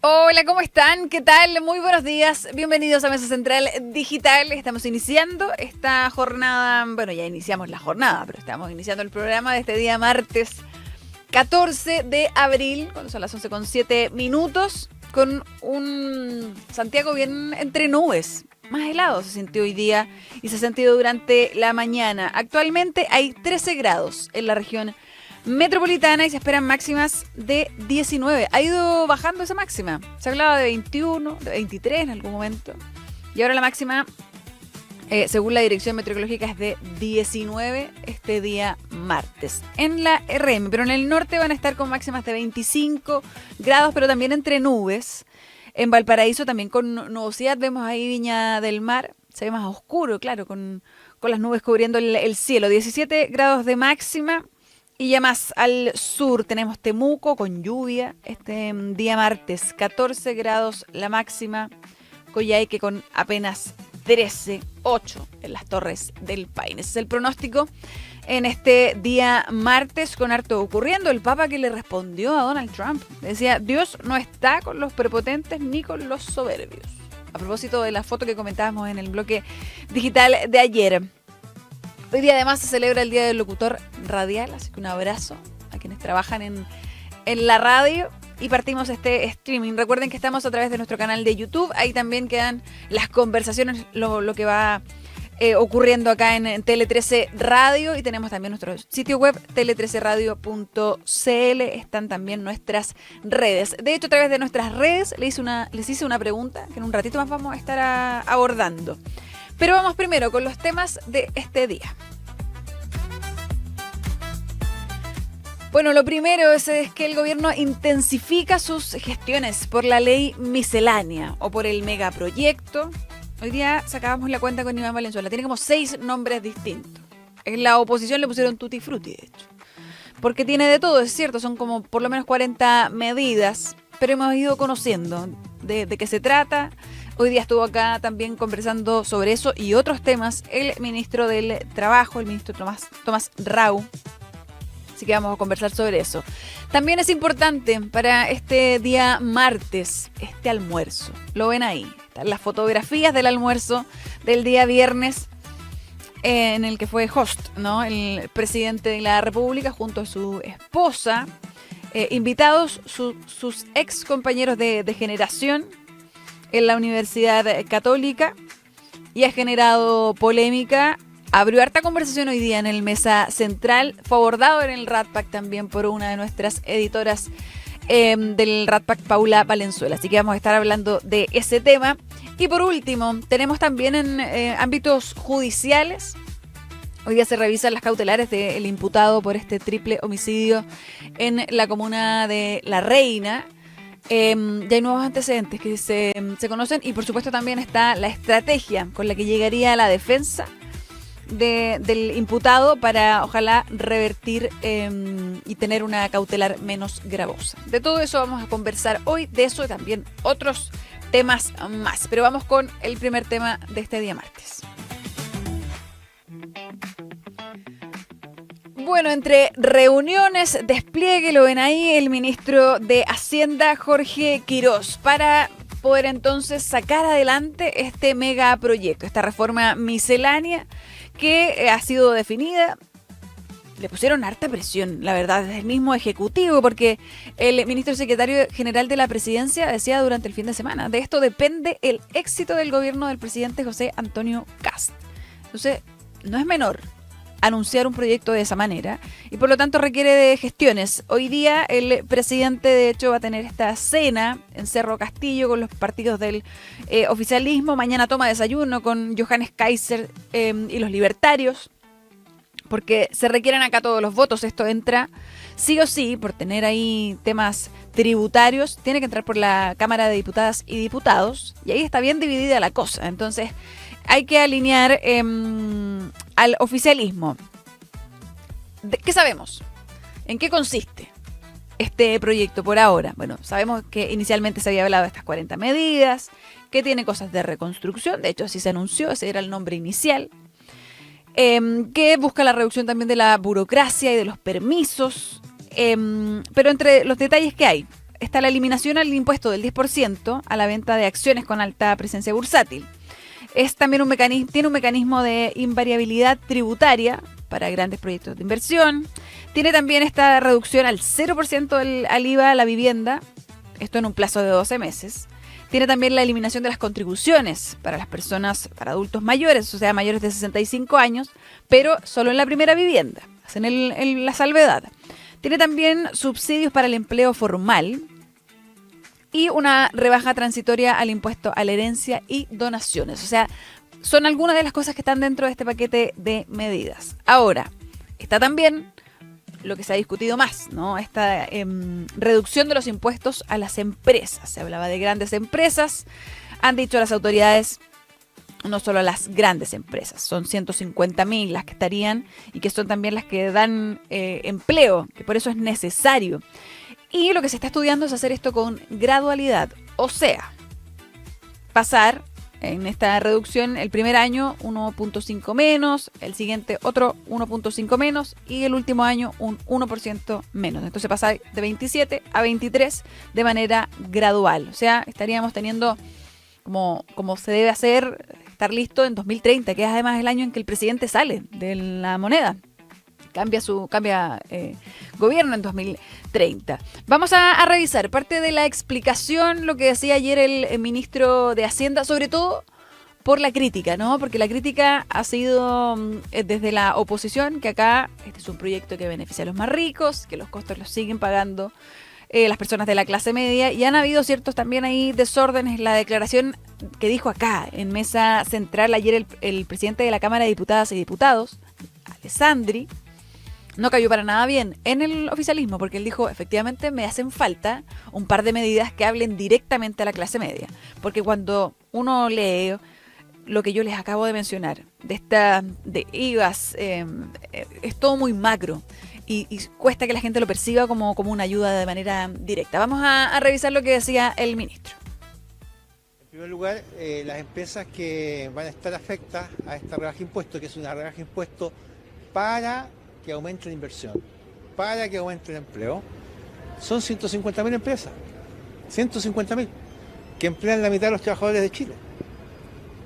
Hola, ¿cómo están? ¿Qué tal? Muy buenos días. Bienvenidos a Mesa Central Digital. Estamos iniciando esta jornada. Bueno, ya iniciamos la jornada, pero estamos iniciando el programa de este día martes 14 de abril, cuando son las 11:07, con un Santiago bien entre nubes. Más helado se sintió hoy día y se ha sentido durante la mañana. Actualmente hay 13 grados en la región metropolitana y se esperan máximas de 19. Ha ido bajando esa máxima. Se hablaba de 21, de 23 en algún momento. Y ahora la máxima, según la Dirección Meteorológica, es de 19 este día martes. En la RM, pero en el norte van a estar con máximas de 25 grados, pero también entre nubes. En Valparaíso también con nubosidad. Vemos ahí Viña del Mar. Se ve más oscuro, claro, con las nubes cubriendo el cielo. 17 grados de máxima. Y ya más al sur tenemos Temuco con lluvia este día martes, 14 grados la máxima, Coyhaique con apenas 13, 8 en las Torres del Paine. Ese es el pronóstico en este día martes con harto ocurriendo. El Papa que le respondió a Donald Trump decía: Dios no está con los prepotentes ni con los soberbios. A propósito de la foto que comentábamos en el bloque digital de ayer. Hoy día además se celebra el Día del Locutor Radial, así que un abrazo a quienes trabajan en la radio y partimos este streaming. Recuerden que estamos a través de nuestro canal de YouTube, ahí también quedan las conversaciones, lo que va ocurriendo acá en Tele 13 Radio, y tenemos también nuestro sitio web tele13radio.cl, están también nuestras redes. De hecho, a través de nuestras redes les hice una pregunta que en un ratito más vamos a estar abordando. Pero vamos primero con los temas de este día. Bueno, lo primero es que el gobierno intensifica sus gestiones por la ley miscelánea o por el megaproyecto. Hoy día sacábamos la cuenta con Iván Valenzuela. Tiene como 6 nombres distintos. En la oposición le pusieron tutti frutti, de hecho. Porque tiene de todo, es cierto, son como por lo menos 40 medidas. Pero hemos ido conociendo de qué se trata. Hoy día estuvo acá también conversando sobre eso y otros temas el ministro del Trabajo, el ministro Tomás Rau. Así que vamos a conversar sobre eso. También es importante para este día martes, este almuerzo. Lo ven ahí. Están las fotografías del almuerzo del día viernes en el que fue host, ¿no? El presidente de la República junto a su esposa. Invitados sus ex compañeros de generación en la Universidad Católica, y ha generado polémica. Abrió harta conversación hoy día en el Mesa Central. Fue abordado en el Ratpack también por una de nuestras editoras del Ratpack, Paula Valenzuela. Así que vamos a estar hablando de ese tema. Y por último, tenemos también en ámbitos judiciales. Hoy día se revisan las cautelares del imputado por este triple homicidio en la comuna de La Reina. Ya hay nuevos antecedentes que se conocen, y por supuesto también está la estrategia con la que llegaría la defensa del imputado para ojalá revertir y tener una cautelar menos gravosa. De todo eso vamos a conversar hoy, de eso y también otros temas más. Pero vamos con el primer tema de este día martes. Bueno, entre reuniones, despliegue, lo ven ahí, el ministro de Hacienda, Jorge Quirós, para poder entonces sacar adelante este megaproyecto, esta reforma miscelánea que ha sido definida. Le pusieron harta presión, la verdad, desde el mismo Ejecutivo, porque el ministro secretario general de la Presidencia decía durante el fin de semana: de esto depende el éxito del gobierno del presidente José Antonio Kast. Entonces, no es menor anunciar un proyecto de esa manera, y por lo tanto requiere de gestiones. Hoy día el presidente de hecho va a tener esta cena en Cerro Castillo con los partidos del oficialismo. Mañana toma desayuno con Johannes Kaiser y los libertarios, porque se requieren acá todos los votos. Esto entra sí o sí, por tener ahí temas tributarios, tiene que entrar por la Cámara de Diputadas y Diputados, y ahí está bien dividida la cosa. Entonces hay que alinear al oficialismo. ¿Qué sabemos? ¿En qué consiste este proyecto por ahora? Bueno, sabemos que inicialmente se había hablado de estas 40 medidas, que tiene cosas de reconstrucción, de hecho así se anunció, ese era el nombre inicial, que busca la reducción también de la burocracia y de los permisos, pero entre los detalles que hay, está la eliminación al impuesto del 10% a la venta de acciones con alta presencia bursátil. Es también tiene un mecanismo de invariabilidad tributaria para grandes proyectos de inversión. Tiene también esta reducción al 0% al IVA a la vivienda, esto en un plazo de 12 meses. Tiene también la eliminación de las contribuciones para las personas, para adultos mayores, o sea, mayores de 65 años, pero solo en la primera vivienda. Hacen la salvedad. Tiene también subsidios para el empleo formal y una rebaja transitoria al impuesto a la herencia y donaciones. O sea, son algunas de las cosas que están dentro de este paquete de medidas. Ahora, está también lo que se ha discutido más, ¿no? Esta reducción de los impuestos a las empresas. Se hablaba de grandes empresas. Han dicho las autoridades, no solo a las grandes empresas, son 150.000 las que estarían y que son también las que dan empleo, que por eso es necesario. Y lo que se está estudiando es hacer esto con gradualidad, o sea, pasar en esta reducción el primer año 1.5 menos, el siguiente otro 1.5 menos y el último año un 1% menos. Entonces pasar de 27 a 23 de manera gradual. O sea, estaríamos teniendo como se debe hacer, estar listo en 2030, que es además el año en que el presidente sale de la moneda. Cambia gobierno en 2030. Vamos a revisar parte de la explicación, lo que decía ayer el ministro de Hacienda, sobre todo por la crítica, ¿no? Porque la crítica ha sido desde la oposición, que acá este es un proyecto que beneficia a los más ricos, que los costos los siguen pagando las personas de la clase media, y han habido ciertos también ahí desórdenes. La declaración que dijo acá en mesa central ayer el presidente de la Cámara de Diputadas y Diputados, Alessandri, no cayó para nada bien en el oficialismo, porque él dijo, efectivamente me hacen falta un par de medidas que hablen directamente a la clase media, porque cuando uno lee lo que yo les acabo de mencionar, de IVAs, es todo muy macro y cuesta que la gente lo perciba como una ayuda de manera directa. Vamos a revisar lo que decía el ministro. En primer lugar, las empresas que van a estar afectadas a esta rebaja de impuestos, que es una rebaja de impuestos para que aumente la inversión, para que aumente el empleo, son 150.000 empresas, 150.000, que emplean la mitad de los trabajadores de Chile.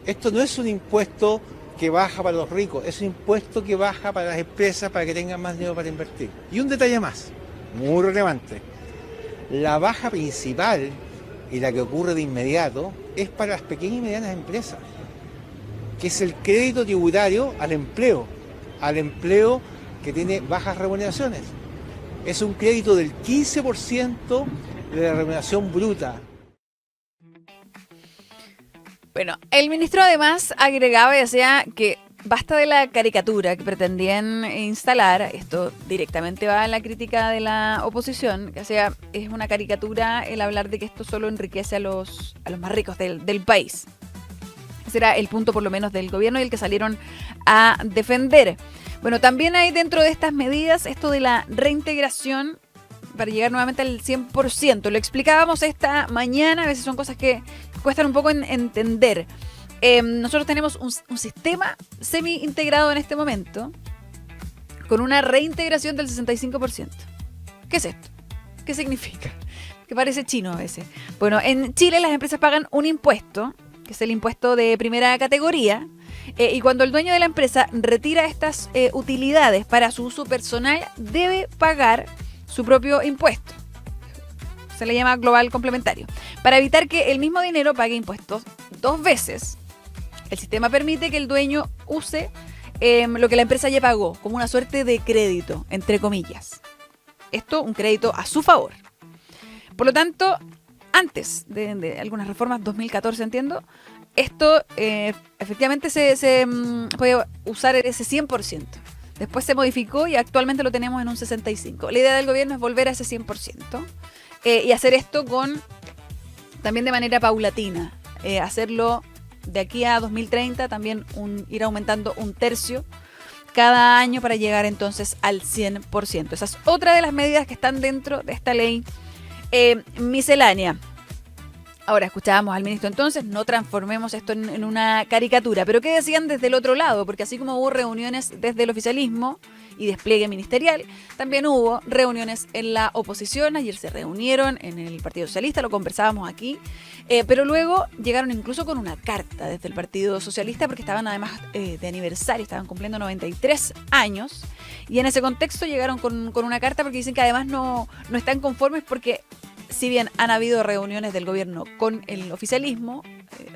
Esto no es un impuesto que baja para los ricos, es un impuesto que baja para las empresas para que tengan más dinero para invertir. Y un detalle más, muy relevante, la baja principal y la que ocurre de inmediato es para las pequeñas y medianas empresas, que es el crédito tributario al empleo que tiene bajas remuneraciones. Es un crédito del 15% de la remuneración bruta. Bueno, el ministro además agregaba y decía que basta de la caricatura que pretendían instalar. Esto directamente va a la crítica de la oposición, que sea, es una caricatura el hablar de que esto solo enriquece a los más ricos del país. Ese era el punto por lo menos del gobierno y el que salieron a defender. Bueno, también hay dentro de estas medidas esto de la reintegración para llegar nuevamente al 100%. Lo explicábamos esta mañana, a veces son cosas que cuestan un poco en entender. Nosotros tenemos un sistema semi-integrado en este momento con una reintegración del 65%. ¿Qué es esto? ¿Qué significa? Que parece chino a veces. Bueno, en Chile las empresas pagan un impuesto, que es el impuesto de primera categoría, y cuando el dueño de la empresa retira estas utilidades para su uso personal, debe pagar su propio impuesto. Se le llama global complementario. Para evitar que el mismo dinero pague impuestos dos veces, el sistema permite que el dueño use lo que la empresa ya pagó, como una suerte de crédito, entre comillas. Esto, un crédito a su favor. Por lo tanto, antes de algunas reformas, 2014 entiendo, esto efectivamente se puede usar ese 100%. Después se modificó y actualmente lo tenemos en un 65%. La idea del gobierno es volver a ese 100% y hacer esto también de manera paulatina. Hacerlo de aquí a 2030, también ir aumentando un tercio cada año para llegar entonces al 100%. Esa es otra de las medidas que están dentro de esta ley miscelánea. Ahora, escuchábamos al ministro entonces, no transformemos esto en una caricatura. Pero ¿qué decían desde el otro lado? Porque así como hubo reuniones desde el oficialismo y despliegue ministerial, también hubo reuniones en la oposición. Ayer se reunieron en el Partido Socialista, lo conversábamos aquí. Pero luego llegaron incluso con una carta desde el Partido Socialista, porque estaban además de aniversario, estaban cumpliendo 93 años. Y en ese contexto llegaron con una carta porque dicen que además no están conformes porque, si bien han habido reuniones del gobierno con el oficialismo,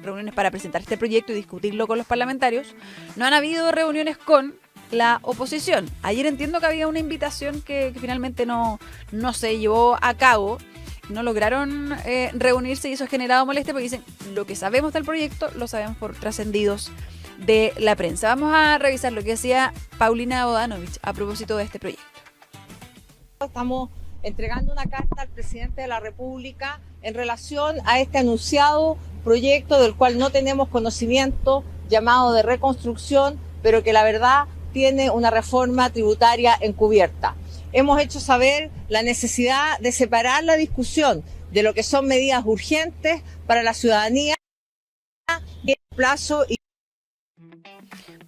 reuniones para presentar este proyecto y discutirlo con los parlamentarios, no han habido reuniones con la oposición. Ayer entiendo que había una invitación que finalmente no se llevó a cabo, no lograron reunirse y eso ha generado molestia porque dicen, lo que sabemos del proyecto lo sabemos por trascendidos de la prensa. Vamos a revisar lo que decía Paulina Bodanovich a propósito de este proyecto. Estamos entregando una carta al presidente de la República en relación a este anunciado proyecto del cual no tenemos conocimiento, llamado de reconstrucción, pero que la verdad tiene una reforma tributaria encubierta. Hemos hecho saber la necesidad de separar la discusión de lo que son medidas urgentes para la ciudadanía y el plazo.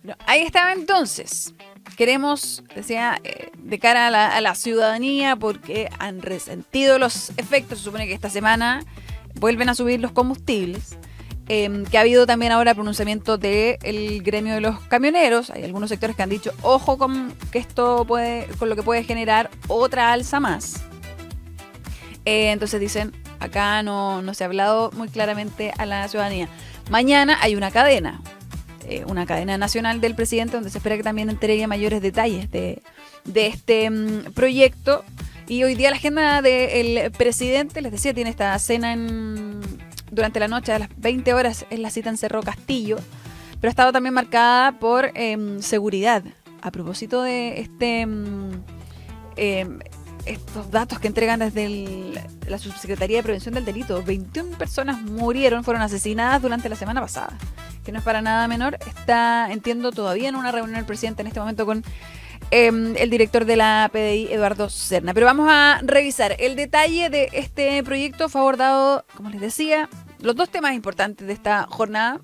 Bueno, ahí estaba entonces. Queremos, decía, de cara a la ciudadanía, porque han resentido los efectos. Se supone que esta semana vuelven a subir los combustibles. Que ha habido también ahora pronunciamiento del gremio de los camioneros. Hay algunos sectores que han dicho, ojo con que esto con lo que puede generar otra alza más. Entonces dicen, acá no se ha hablado muy claramente a la ciudadanía. Mañana hay una cadena nacional del presidente, donde se espera que también entregue mayores detalles de este proyecto. Y hoy día la agenda del presidente, les decía, tiene esta cena durante la noche a las 20 horas, es la cita en Cerro Castillo, pero ha estado también marcada por seguridad. A propósito de estos datos que entregan desde la Subsecretaría de Prevención del Delito, 21 personas fueron asesinadas durante la semana pasada, que no es para nada menor. Está, entiendo, todavía en una reunión el presidente en este momento con el director de la PDI, Eduardo Serna. Pero vamos a revisar el detalle de este proyecto. Fue abordado, como les decía, los dos temas importantes de esta jornada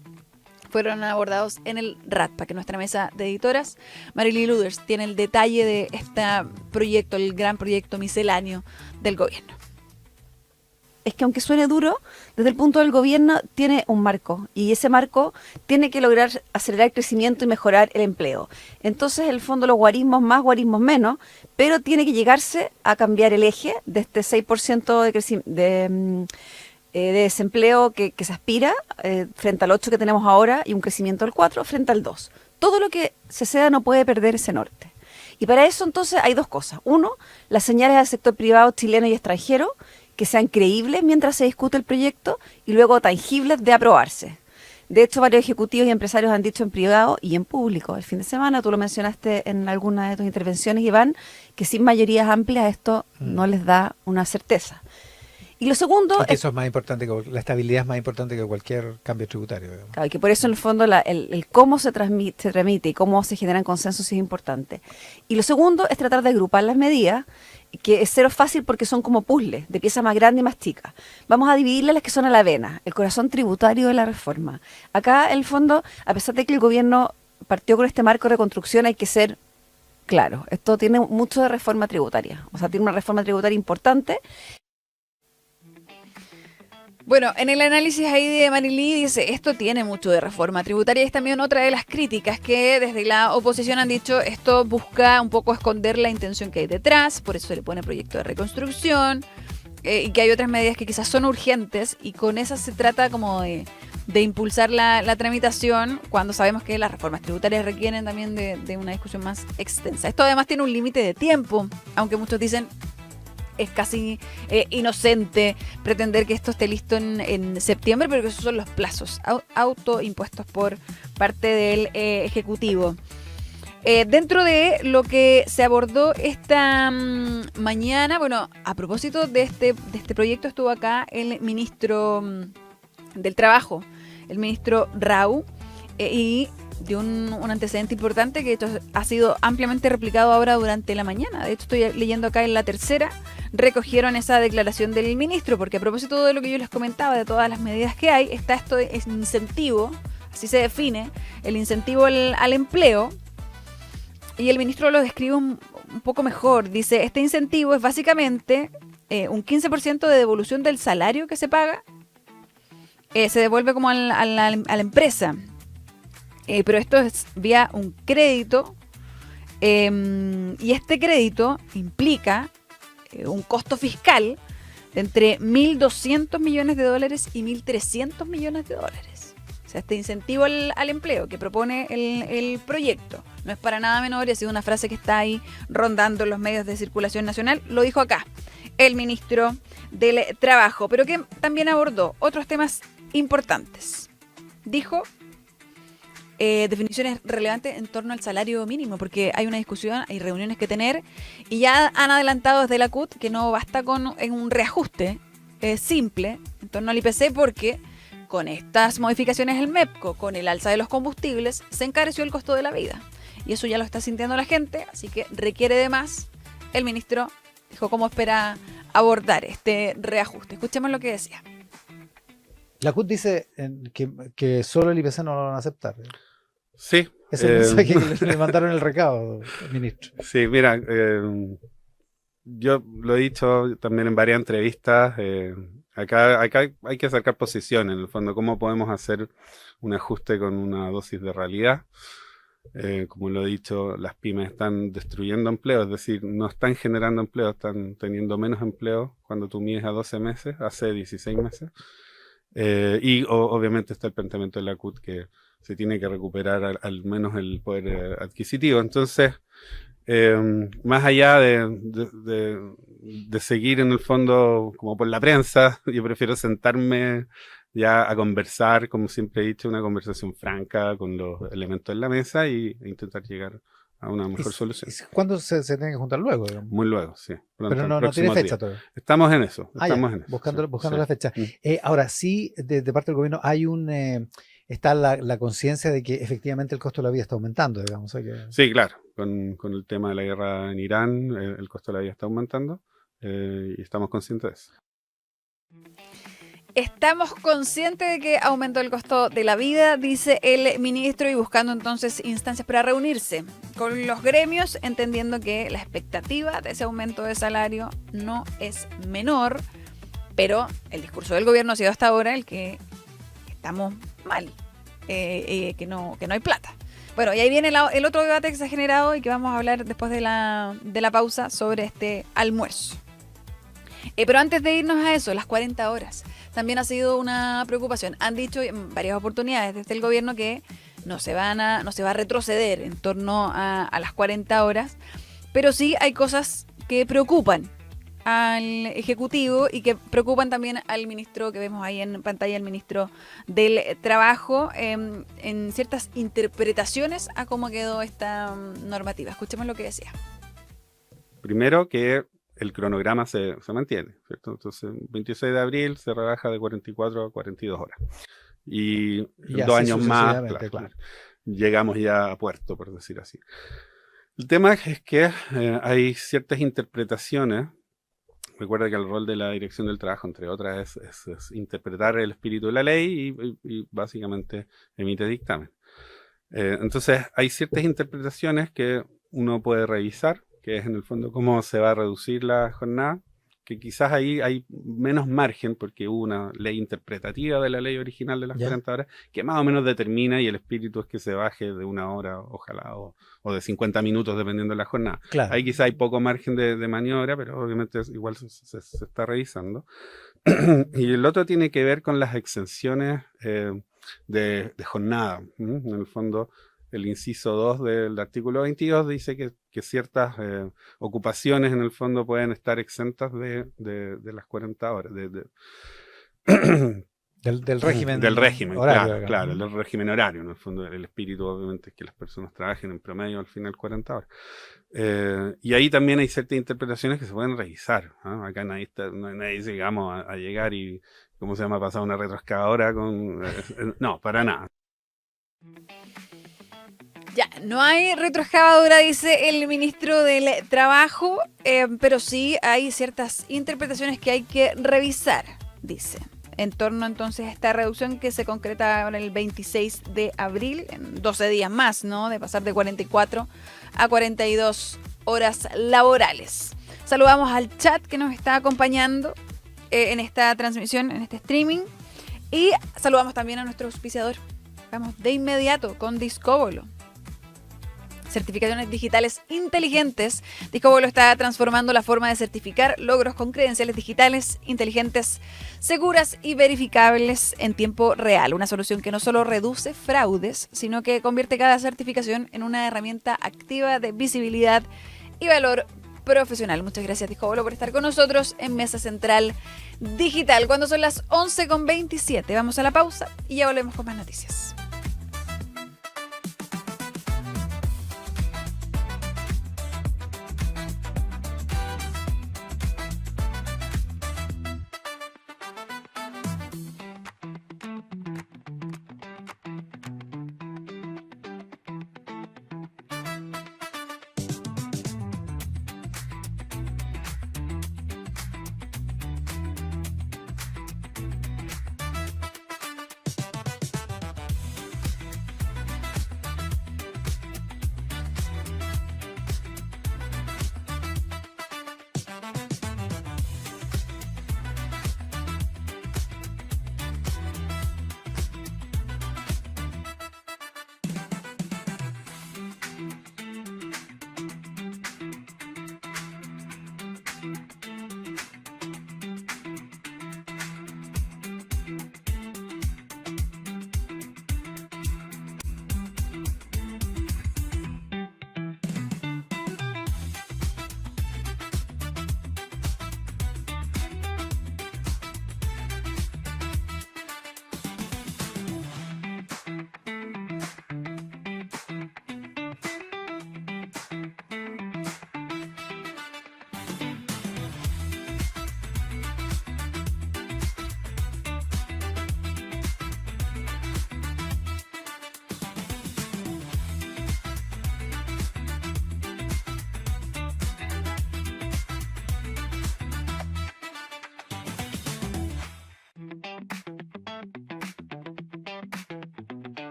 fueron abordados en el RATPA, que es nuestra mesa de editoras. Marily Luders tiene el detalle de este proyecto, el gran proyecto misceláneo del gobierno. Es que aunque suene duro, desde el punto del gobierno tiene un marco y ese marco tiene que lograr acelerar el crecimiento y mejorar el empleo. Entonces, en el fondo, los guarismos más, guarismos menos, pero tiene que llegarse a cambiar el eje de este 6% de desempleo que se aspira frente al 8% que tenemos ahora y un crecimiento del 4% frente al 2%. Todo lo que se ceda no puede perder ese norte. Y para eso, entonces, hay dos cosas. Uno, las señales del sector privado chileno y extranjero, que sean creíbles mientras se discute el proyecto y luego tangibles de aprobarse. De hecho, varios ejecutivos y empresarios han dicho en privado y en público el fin de semana, tú lo mencionaste en alguna de tus intervenciones, Iván, que sin mayorías amplias esto no les da una certeza. Y lo segundo es que eso es más importante, la estabilidad es más importante que cualquier cambio tributario. Claro, y que por eso en el fondo el cómo se tramite y cómo se generan consensos es importante. Y lo segundo es tratar de agrupar las medidas, que es cero fácil porque son como puzzles, de piezas más grandes y más chicas. Vamos a dividirlas las que son a la vena, el corazón tributario de la reforma. Acá, en el fondo, a pesar de que el gobierno partió con este marco de reconstrucción, hay que ser claro. Esto tiene mucho de reforma tributaria, o sea, tiene una reforma tributaria importante. Bueno, en el análisis ahí de Marily dice, esto tiene mucho de reforma tributaria y es también otra de las críticas que desde la oposición han dicho, esto busca un poco esconder la intención que hay detrás, por eso se le pone proyecto de reconstrucción y que hay otras medidas que quizás son urgentes y con esas se trata como de impulsar la tramitación cuando sabemos que las reformas tributarias requieren también de una discusión más extensa. Esto además tiene un límite de tiempo, aunque muchos dicen es casi inocente pretender que esto esté listo en septiembre, pero que esos son los plazos autoimpuestos por parte del Ejecutivo. Dentro de lo que se abordó esta mañana, bueno, a propósito de este proyecto estuvo acá el ministro del Trabajo, el ministro Rau, y un antecedente importante que de hecho ha sido ampliamente replicado ahora durante la mañana. De hecho, estoy leyendo acá en La Tercera, recogieron esa declaración del ministro, porque a propósito de lo que yo les comentaba, de todas las medidas que hay, está esto de incentivo, así se define, el incentivo al empleo, y el ministro lo describe un poco mejor. Dice, este incentivo es básicamente un 15% de devolución del salario que se paga, se devuelve como a la empresa. Pero esto es vía un crédito, y este crédito implica un costo fiscal de entre 1.200 millones de dólares y 1.300 millones de dólares. O sea, este incentivo al empleo que propone el proyecto no es para nada menor, y ha sido una frase que está ahí rondando en los medios de circulación nacional. Lo dijo acá el ministro del Trabajo, pero que también abordó otros temas importantes. Dijo definiciones relevantes en torno al salario mínimo, porque hay una discusión, hay reuniones que tener, y ya han adelantado desde la CUT que no basta con un reajuste simple en torno al IPC, porque con estas modificaciones del MEPCO, con el alza de los combustibles, se encareció el costo de la vida, y eso ya lo está sintiendo la gente, así que requiere de más. El ministro dijo cómo espera abordar este reajuste. Escuchemos lo que decía. La CUT dice que solo el IPC no lo van a aceptar. Sí. Ese es el mensaje que le mandaron el recado, ministro. Sí, mira, yo lo he dicho también en varias entrevistas. Acá hay que acercar posiciones, en el fondo, cómo podemos hacer un ajuste con una dosis de realidad. Como lo he dicho, las pymes están destruyendo empleo, es decir, no están generando empleo, están teniendo menos empleo cuando tú mides a 12 meses, hace 16 meses. Y obviamente está el planteamiento de la CUT que se tiene que recuperar al menos el poder adquisitivo. Entonces, más allá de seguir en el fondo como por la prensa, yo prefiero sentarme ya a conversar, como siempre he dicho, una conversación franca con los elementos en la mesa e intentar llegar a una mejor solución. ¿Cuándo se tiene que juntar luego? Digamos? Muy luego, sí. Pero no tiene fecha todavía. Estamos en eso. Buscando Sí. la fecha. Ahora, sí, de parte del gobierno hay está la conciencia de que efectivamente el costo de la vida está aumentando, digamos. Sí, claro. Con el tema de la guerra en Irán, el costo de la vida está aumentando, y estamos conscientes de eso. Estamos conscientes de que aumentó el costo de la vida, dice el ministro, y buscando entonces instancias para reunirse con los gremios, entendiendo que la expectativa de ese aumento de salario no es menor, pero el discurso del gobierno ha sido hasta ahora el que estamos mal, que no hay plata. Bueno, y ahí viene el otro debate que se ha generado y que vamos a hablar después de la pausa sobre este almuerzo. Pero antes de irnos a eso, las 40 horas también ha sido una preocupación. Han dicho en varias oportunidades desde el gobierno que no se va a retroceder en torno a las 40 horas, pero sí hay cosas que preocupan al Ejecutivo y que preocupan también al ministro que vemos ahí en pantalla, el ministro del Trabajo, en ciertas interpretaciones a cómo quedó esta normativa. Escuchemos lo que decía. Primero que el cronograma se mantiene, ¿cierto? Entonces, 26 de abril se rebaja de 44 a 42 horas. Y 2 años más, claro, llegamos ya a puerto, por decir así. El tema es que hay ciertas interpretaciones. Recuerda que el rol de la Dirección del Trabajo, entre otras, es interpretar el espíritu de la ley y básicamente emite dictamen. Entonces, hay ciertas interpretaciones que uno puede revisar, que es en el fondo cómo se va a reducir la jornada, que quizás ahí hay menos margen porque hubo una ley interpretativa de la ley original de las 40 horas que más o menos determina, y el espíritu es que se baje de 1 hora, ojalá, o de 50 minutos dependiendo de la jornada. Claro. Ahí quizás hay poco margen de maniobra, pero obviamente igual se está revisando. Y el otro tiene que ver con las exenciones de jornada. En el fondo, el inciso 2 del artículo 22 dice que ciertas ocupaciones en el fondo pueden estar exentas de las 40 horas. Del régimen. Del régimen, horario, claro, del régimen horario. En el fondo, el espíritu obviamente es que las personas trabajen en promedio al final 40 horas. Y ahí también hay ciertas interpretaciones que se pueden revisar, ¿no? Acá nadie dice, digamos, a llegar y, ¿cómo se llama?, pasar una retroexcavadora con... no, para nada. Ya, no hay retroexcavadora, dice el ministro del Trabajo, pero sí hay ciertas interpretaciones que hay que revisar, dice, en torno entonces a esta reducción que se concreta ahora el 26 de abril, en 12 días más, ¿no? De pasar de 44 a 42 horas laborales. Saludamos al chat que nos está acompañando en esta transmisión, en este streaming, y saludamos también a nuestro auspiciador. Vamos de inmediato con Discobolo. Certificaciones digitales inteligentes. Discobolo está transformando la forma de certificar logros con credenciales digitales inteligentes, seguras y verificables en tiempo real. Una solución que no solo reduce fraudes, sino que convierte cada certificación en una herramienta activa de visibilidad y valor profesional. Muchas gracias, Discobolo, por estar con nosotros en Mesa Central Digital. Cuando son las 11:27, vamos a la pausa y ya volvemos con más noticias.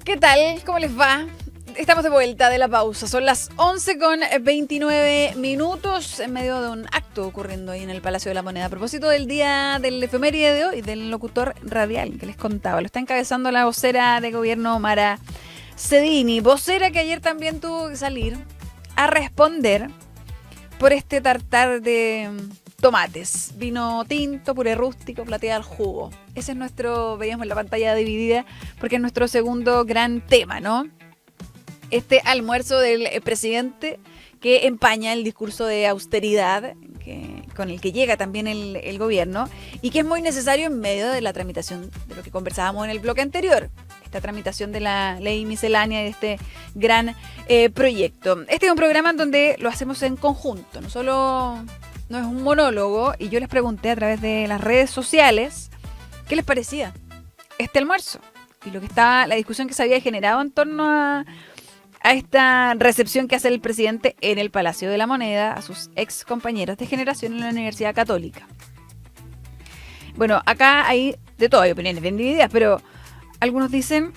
¿Qué tal? ¿Cómo les va? Estamos de vuelta de la pausa. Son las 11:29 en medio de un acto ocurriendo ahí en el Palacio de la Moneda. A propósito del día del efeméride de hoy, del locutor radial que les contaba. Lo está encabezando la vocera de gobierno, Mara Cedini. Vocera que ayer también tuvo que salir a responder por este tartar de tomates, vino tinto, puré rústico, plateada al jugo. Ese es nuestro, veíamos en la pantalla dividida, porque es nuestro segundo gran tema, ¿no? Este almuerzo del presidente que empaña el discurso de austeridad con el que llega también el gobierno y que es muy necesario en medio de la tramitación de lo que conversábamos en el bloque anterior, esta tramitación de la ley miscelánea y de este gran proyecto. Este es un programa en donde lo hacemos en conjunto, no es un monólogo, y yo les pregunté a través de las redes sociales qué les parecía este almuerzo y la discusión que se había generado en torno a esta recepción que hace el presidente en el Palacio de la Moneda a sus ex compañeros de generación en la Universidad Católica. Bueno, acá hay de todo, hay opiniones bien divididas, pero algunos dicen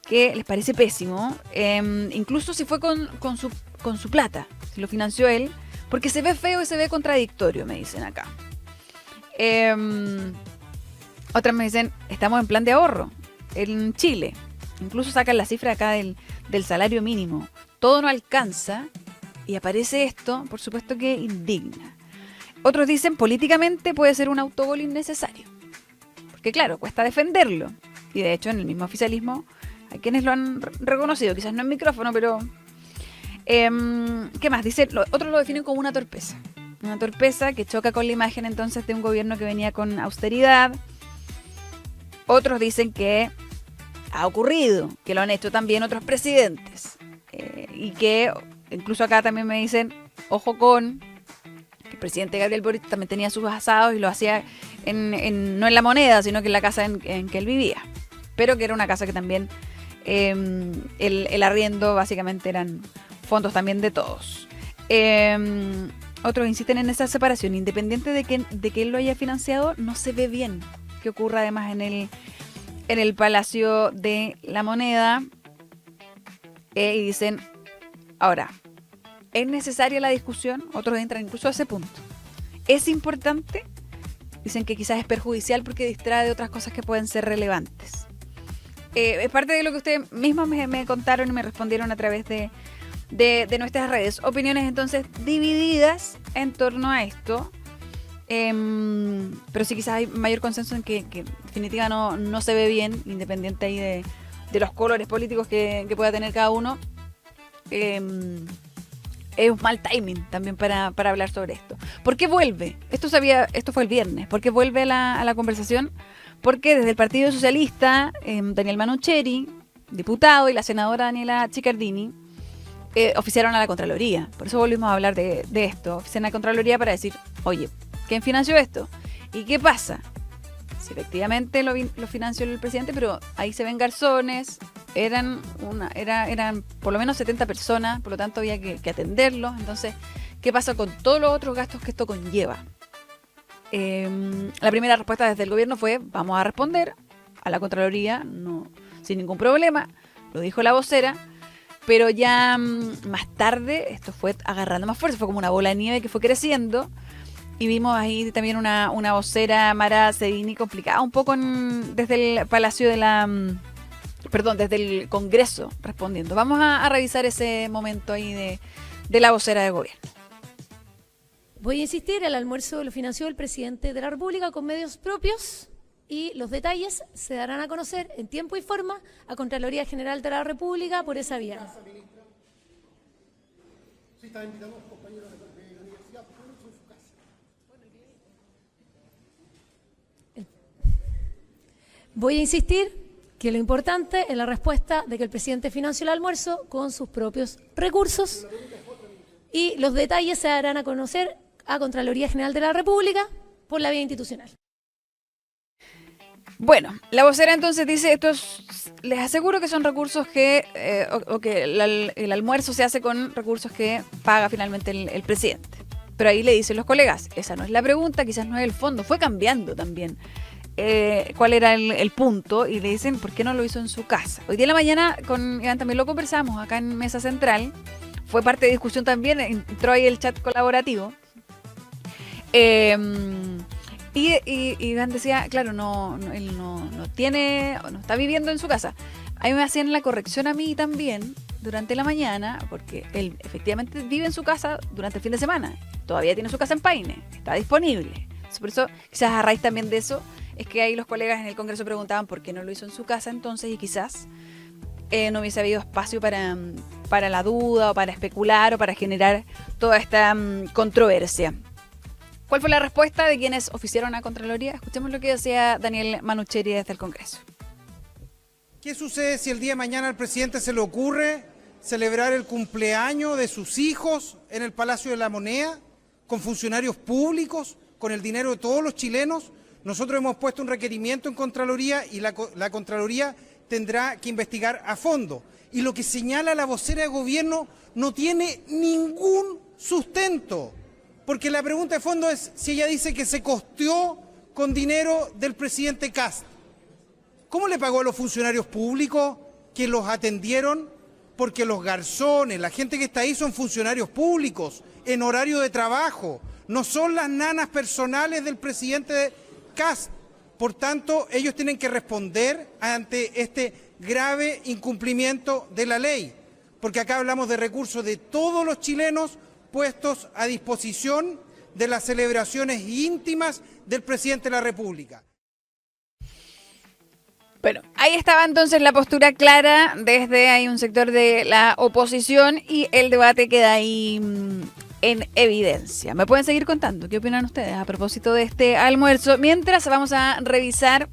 que les parece pésimo, incluso si fue con su plata, si lo financió él, porque se ve feo y se ve contradictorio, me dicen acá. Otras me dicen, estamos en plan de ahorro en Chile. Incluso sacan la cifra acá del salario mínimo. Todo no alcanza y aparece esto, por supuesto que indigna. Otros dicen, políticamente puede ser un autogol innecesario. Porque claro, cuesta defenderlo. Y de hecho en el mismo oficialismo hay quienes lo han reconocido, quizás no en micrófono, pero... ¿qué más? Dice, otros lo definen como una torpeza. Una torpeza que choca con la imagen entonces de un gobierno que venía con austeridad. Otros dicen que ha ocurrido, que lo han hecho también otros presidentes. Y que incluso acá también me dicen, ojo con El presidente Gabriel Boric también tenía sus asados y lo hacía no en La Moneda, sino que en la casa en que él vivía. Pero que era una casa que también el arriendo básicamente eran fondos también de todos. Otros insisten en esa separación. Independiente de que él lo haya financiado, no se ve bien que ocurra además en el Palacio de la Moneda. Y dicen, ahora, ¿es necesaria la discusión? Otros entran incluso a ese punto. ¿Es importante? Dicen que quizás es perjudicial porque distrae de otras cosas que pueden ser relevantes. Es parte de lo que ustedes mismos me contaron y me respondieron a través de nuestras redes. Opiniones entonces divididas en torno a esto. Pero sí quizás hay mayor consenso en que en definitiva no se ve bien, independiente ahí de los colores políticos que pueda tener cada uno. Es un mal timing también para hablar sobre esto. ¿Por qué vuelve? Esto fue el viernes. ¿Por qué vuelve a la conversación? Porque desde el Partido Socialista, Daniel Manucheri, diputado, y la senadora Daniela Chiccardini oficiaron a la Contraloría. Por eso volvimos a hablar de esto. Oficiaron a la Contraloría para decir, oye, ¿quién financió esto? ¿Y qué pasa? Si efectivamente lo financió el presidente, pero ahí se ven garzones, eran por lo menos 70 personas, por lo tanto había que atenderlos. Entonces, ¿qué pasa con todos los otros gastos que esto conlleva? La primera respuesta desde el gobierno fue, vamos a responder a la Contraloría, sin ningún problema, lo dijo la vocera, pero ya más tarde esto fue agarrando más fuerza, fue como una bola de nieve que fue creciendo. Y vimos ahí también una vocera, Mara Cedini, complicada un poco desde el Palacio desde el Congreso respondiendo. Vamos a revisar ese momento ahí de la vocera de gobierno. Voy a insistir, el almuerzo lo financió el presidente de la República con medios propios y los detalles se darán a conocer en tiempo y forma a Contraloría General de la República por esa vía. Sí, está invitando a los compañeros de la universidad, porque no son su casa. Voy a insistir que lo importante es la respuesta de que el presidente financió el almuerzo con sus propios recursos y los detalles se darán a conocer a Contraloría General de la República por la vía institucional. Bueno, la vocera entonces dice, les aseguro que son recursos que el almuerzo se hace con recursos que paga finalmente el presidente. Pero ahí le dicen los colegas, esa no es la pregunta, quizás no es el fondo, fue cambiando también cuál era el punto, y le dicen, ¿por qué no lo hizo en su casa? Hoy día en la mañana con Iván también lo conversamos acá en Mesa Central, fue parte de discusión también, entró ahí el chat colaborativo. Y Iván decía, claro, él no está viviendo en su casa. Ahí me hacían la corrección a mí también durante la mañana, porque él efectivamente vive en su casa durante el fin de semana. Todavía tiene su casa en Paine, está disponible. Por eso, quizás a raíz también de eso, es que ahí los colegas en el Congreso preguntaban por qué no lo hizo en su casa entonces, y quizás no hubiese habido espacio para la duda, o para especular, o para generar toda esta controversia. ¿Cuál fue la respuesta de quienes oficiaron a Contraloría? Escuchemos lo que decía Daniel Manucheri desde el Congreso. ¿Qué sucede si el día de mañana al presidente se le ocurre celebrar el cumpleaños de sus hijos en el Palacio de la Moneda, con funcionarios públicos, con el dinero de todos los chilenos? Nosotros hemos puesto un requerimiento en Contraloría y la Contraloría tendrá que investigar a fondo. Y lo que señala la vocera de gobierno no tiene ningún sustento. Porque la pregunta de fondo es si ella dice que se costeó con dinero del presidente Kast. ¿Cómo le pagó a los funcionarios públicos que los atendieron? Porque los garzones, la gente que está ahí son funcionarios públicos en horario de trabajo. No son las nanas personales del presidente Kast. Por tanto, ellos tienen que responder ante este grave incumplimiento de la ley. Porque acá hablamos de recursos de todos los chilenos puestos a disposición de las celebraciones íntimas del presidente de la República. Bueno, ahí estaba entonces la postura clara desde ahí un sector de la oposición y el debate queda ahí en evidencia. ¿Me pueden seguir contando qué opinan ustedes a propósito de este almuerzo? Mientras vamos a revisar,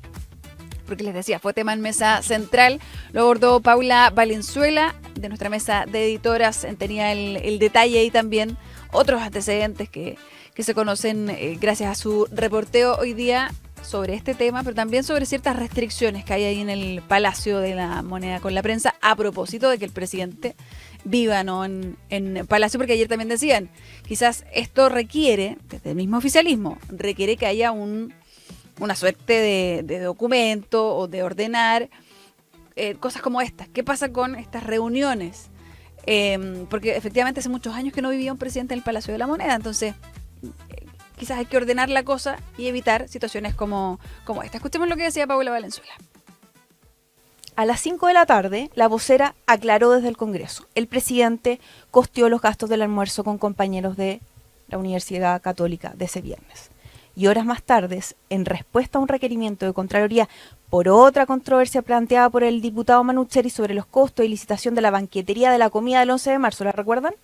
porque les decía, fue tema en Mesa Central, lo abordó Paula Valenzuela, de nuestra mesa de editoras, tenía el detalle ahí también. otros antecedentes que se conocen gracias a su reporteo hoy día sobre este tema, pero también sobre ciertas restricciones que hay ahí en el Palacio de la Moneda con la prensa, a propósito de que el presidente viva, ¿no?, en Palacio, porque ayer también decían, quizás esto requiere, desde el mismo oficialismo, requiere que haya una suerte de documento o de ordenar cosas como estas. ¿Qué pasa con estas reuniones? Porque efectivamente hace muchos años que no vivía un presidente en el Palacio de la Moneda, entonces quizás hay que ordenar la cosa y evitar situaciones como esta. Escuchemos lo que decía Paula Valenzuela. A las 5 de la tarde, la vocera aclaró desde el Congreso. El presidente costeó los gastos del almuerzo con compañeros de la Universidad Católica de ese viernes. Y horas más tarde, en respuesta a un requerimiento de Contraloría por otra controversia planteada por el diputado Manucheri sobre los costos y licitación de la banquetería de la comida del 11 de marzo, ¿la recuerdan?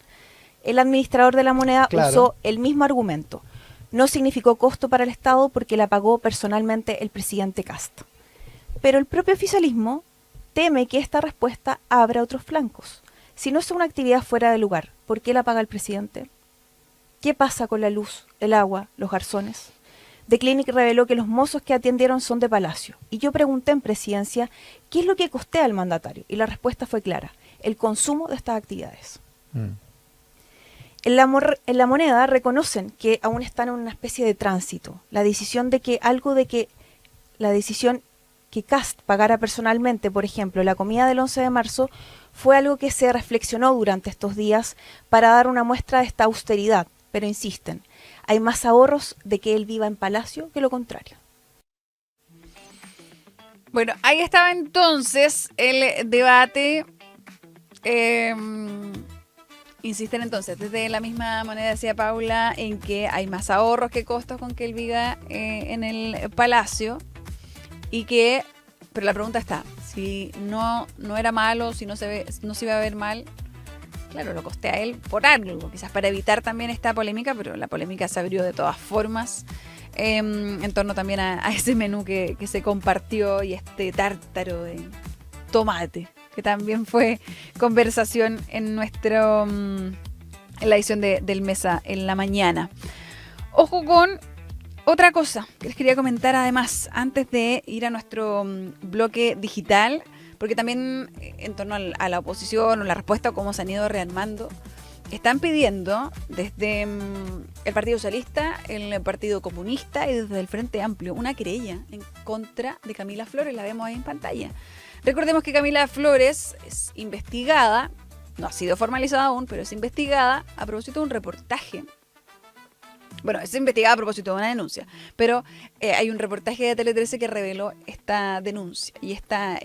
El administrador de la Moneda usó el mismo argumento. No significó costo para el Estado porque la pagó personalmente el presidente Kast. Pero el propio oficialismo teme que esta respuesta abra otros flancos. Si no es una actividad fuera de lugar, ¿por qué la paga el presidente? ¿Qué pasa con la luz, el agua, los garzones? The Clinic reveló que los mozos que atendieron son de Palacio. Y yo pregunté en presidencia, ¿qué es lo que costea al mandatario? Y la respuesta fue clara, el consumo de estas actividades. En la Moneda reconocen que aún están en una especie de tránsito. La decisión que Kast pagara personalmente, por ejemplo, la comida del 11 de marzo, fue algo que se reflexionó durante estos días para dar una muestra de esta austeridad. Pero insisten, hay más ahorros de que él viva en Palacio que lo contrario. Bueno, ahí estaba entonces el debate. Insisten entonces, desde la misma Moneda decía Paula, en que hay más ahorros que costos con que él viva en el Palacio. Y que, pero la pregunta está, si no era malo, si no se iba a ver mal, claro, lo costea él por algo, quizás para evitar también esta polémica, pero la polémica se abrió de todas formas en torno también a ese menú que se compartió y este tártaro de tomate, que también fue conversación en la edición del Mesa en la mañana. Ojo con otra cosa que les quería comentar además, antes de ir a nuestro bloque digital, porque también en torno a la oposición o la respuesta o cómo se han ido rearmando, están pidiendo desde el Partido Socialista, el Partido Comunista y desde el Frente Amplio una querella en contra de Camila Flores, la vemos ahí en pantalla. Recordemos que Camila Flores es investigada, no ha sido formalizada aún, pero es investigada a propósito de un reportaje. Bueno, es investigada a propósito de una denuncia, pero hay un reportaje de Tele 13 que reveló esta denuncia y esta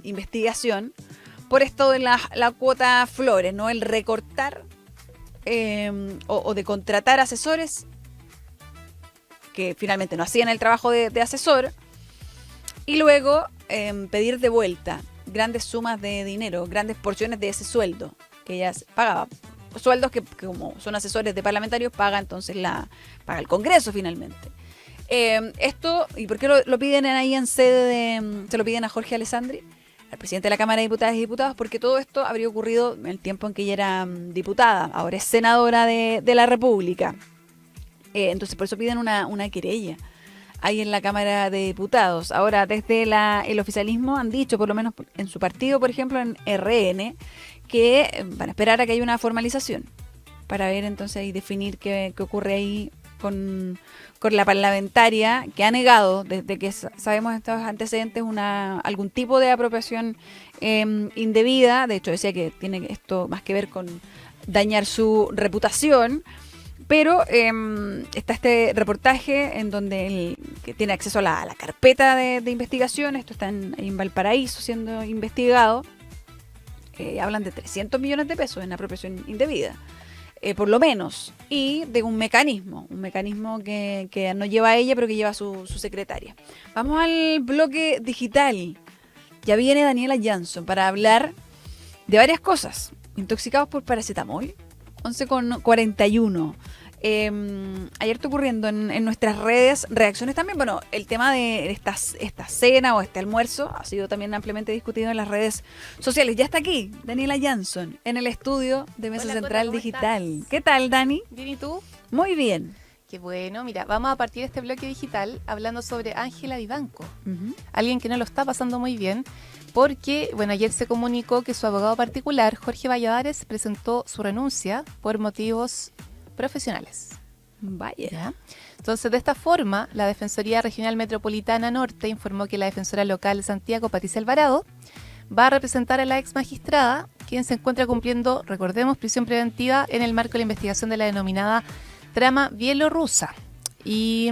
investigación por esto de la cuota Flores, ¿no? El recortar o de contratar asesores que finalmente no hacían el trabajo de asesor y luego pedir de vuelta grandes sumas de dinero, grandes porciones de ese sueldo que ella pagaba. Sueldos que como son asesores de parlamentarios paga entonces paga el Congreso finalmente. Esto, ¿y por qué lo piden ahí en sede se lo piden a Jorge Alessandri, al presidente de la Cámara de Diputadas y Diputados? Porque todo esto habría ocurrido en el tiempo en que ella era diputada, ahora es senadora de la República. Entonces por eso piden una querella ahí en la Cámara de Diputados. Ahora desde el oficialismo han dicho, por lo menos en su partido, por ejemplo en RN, que van a esperar a que haya una formalización para ver entonces y definir qué ocurre ahí con la parlamentaria que ha negado desde que sabemos estos antecedentes algún tipo de apropiación indebida. De hecho decía que tiene esto más que ver con dañar su reputación, pero está este reportaje en donde que tiene acceso a la carpeta de investigación. Esto está en Valparaíso siendo investigado. Hablan de 300 millones de pesos en apropiación indebida, por lo menos, y de un mecanismo que no lleva a ella, pero que lleva a su secretaria. Vamos al bloque digital. Ya viene Daniela Jansson para hablar de varias cosas. Intoxicados por paracetamol, 11:41. Ayer está ocurriendo en nuestras redes reacciones también. Bueno, el tema de esta cena o este almuerzo ha sido también ampliamente discutido en las redes sociales. Ya está aquí Daniela Jansson en el estudio de Mesa Hola, Central ¿cómo Digital. estás? ¿Qué tal, Dani? Bien, ¿y tú? Muy bien. Qué bueno. Mira, vamos a partir de este bloque digital hablando sobre Ángela Vivanco, Ujú. alguien que no lo está pasando muy bien, porque, bueno, ayer se comunicó que su abogado particular, Jorge Valladares, presentó su renuncia por motivos profesionales. Vaya. ¿Ya? Entonces, de esta forma, la Defensoría Regional Metropolitana Norte informó que la defensora local de Santiago, Patricia Alvarado, va a representar a la ex magistrada, quien se encuentra cumpliendo, recordemos, prisión preventiva en el marco de la investigación de la denominada trama bielorrusa. Y,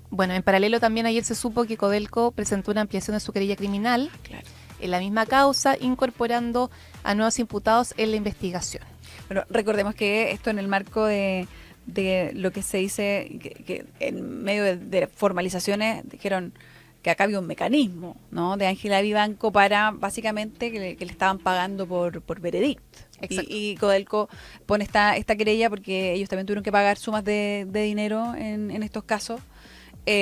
bueno, en paralelo también ayer se supo que Codelco presentó una ampliación de su querella criminal en la misma causa, incorporando a nuevos imputados en la investigación. Bueno, recordemos que esto en el marco de lo que se dice, que en medio de formalizaciones dijeron que acá había un mecanismo, ¿no?, de Ángela Vivanco para básicamente que le estaban pagando por veredicto. Y Codelco pone esta querella porque ellos también tuvieron que pagar sumas de dinero en estos casos.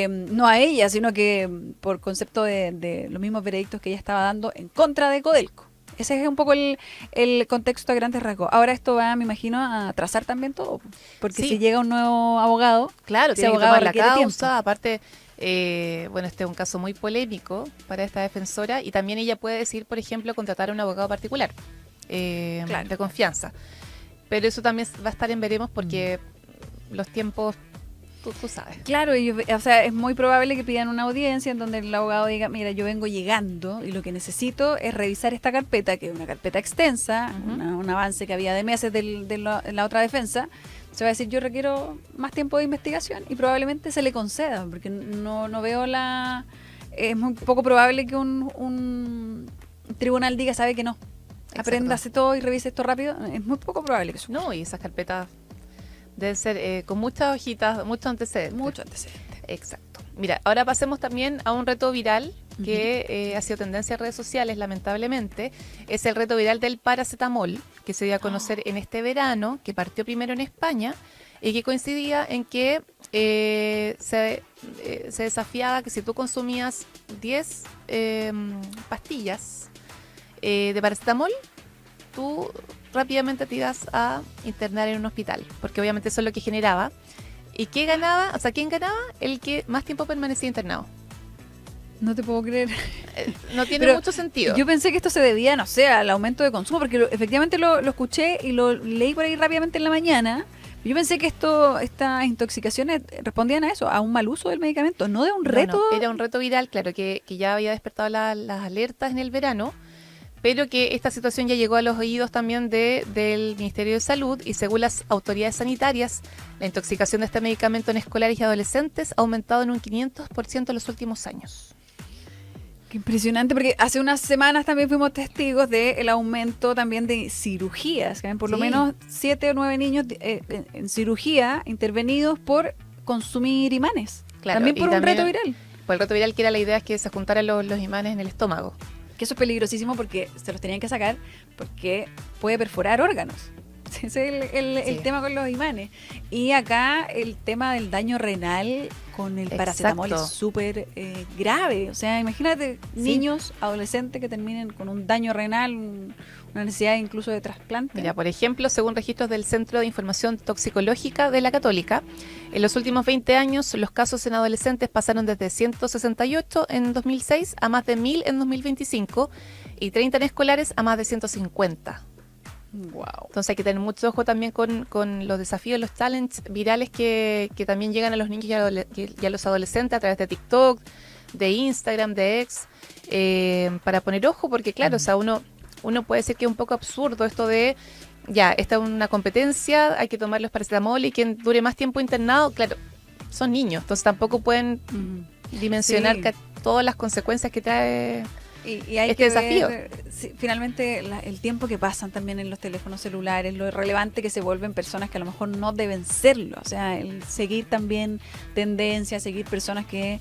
No a ella, sino que por concepto de los mismos veredictos que ella estaba dando en contra de Codelco. Ese es un poco el contexto a grandes rasgos. Ahora esto va, me imagino, a trazar también todo, porque Sí. si llega un nuevo abogado, Claro, ese tiene que abogado tomar la requiere causa. tiempo. Aparte, bueno, este es un caso muy polémico para esta defensora y también ella puede decir, por ejemplo, contratar a un abogado particular Claro. de confianza. Pero eso también va a estar en veremos porque los tiempos, tú sabes. Claro, o sea, es muy probable que pidan una audiencia en donde el abogado diga, mira, yo vengo llegando y lo que necesito es revisar esta carpeta, que es una carpeta extensa, un avance que había de meses en la otra defensa. Se va a decir, yo requiero más tiempo de investigación y probablemente se le conceda, porque no veo es muy poco probable que un tribunal diga, sabe que no. Exacto. Apréndase todo y revise esto rápido. Es muy poco probable que eso. No, y esas carpetas deben ser con muchas hojitas, muchos antecedentes. Mucho antecedente. Exacto. Mira, ahora pasemos también a un reto viral que ha sido tendencia en redes sociales, lamentablemente. Es el reto viral del paracetamol, que se dio a conocer en este verano, que partió primero en España y que coincidía en que se desafiaba que si tú consumías 10 pastillas de paracetamol, tú rápidamente te ibas a internar en un hospital, porque obviamente eso es lo que generaba. ¿Y qué ganaba? O sea, ¿quién ganaba? El que más tiempo permanecía internado. No te puedo creer. No tiene Pero mucho sentido. Yo pensé que esto se debía, no sé, al aumento de consumo, porque efectivamente lo escuché y lo leí por ahí rápidamente en la mañana. Yo pensé que estas intoxicaciones respondían a eso, a un mal uso del medicamento, no de un reto. No, era un reto viral, claro, que ya había despertado las alertas en el verano, pero que esta situación ya llegó a los oídos también del Ministerio de Salud y según las autoridades sanitarias, la intoxicación de este medicamento en escolares y adolescentes ha aumentado en un 500% en los últimos años. Qué impresionante, porque hace unas semanas también fuimos testigos del aumento también de cirugías, que hay por lo Sí. menos 7 o 9 niños en cirugía intervenidos por consumir imanes. Claro, también y por un también reto viral. Por el reto viral que era la idea es que se juntaran los imanes en el estómago. Que eso es peligrosísimo porque se los tenían que sacar porque puede perforar órganos. Ese es el Sí. tema con los imanes. Y acá el tema del daño renal con el paracetamol Exacto. es súper grave. O sea, imagínate niños, adolescentes que terminen con un daño renal, una necesidad incluso de trasplante. Mira, por ejemplo, según registros del Centro de Información Toxicológica de la Católica, en los últimos 20 años los casos en adolescentes pasaron desde 168 en 2006 a más de 1000 en 2025 y 30 en escolares a más de 150. Wow. Entonces hay que tener mucho ojo también con los desafíos, los challenges virales que también llegan a los niños y a los adolescentes a través de TikTok, de Instagram, de X, para poner ojo, porque claro, o sea, uno puede decir que es un poco absurdo esto de, ya, esta es una competencia, hay que tomar los paracetamol y quien dure más tiempo internado, claro, son niños, entonces tampoco pueden dimensionar Sí. todas las consecuencias que trae Y hay este que desafío. ver, sí, finalmente el tiempo que pasan también en los teléfonos celulares, lo relevante que se vuelven personas que a lo mejor no deben serlo. O sea, el seguir también tendencias, seguir personas que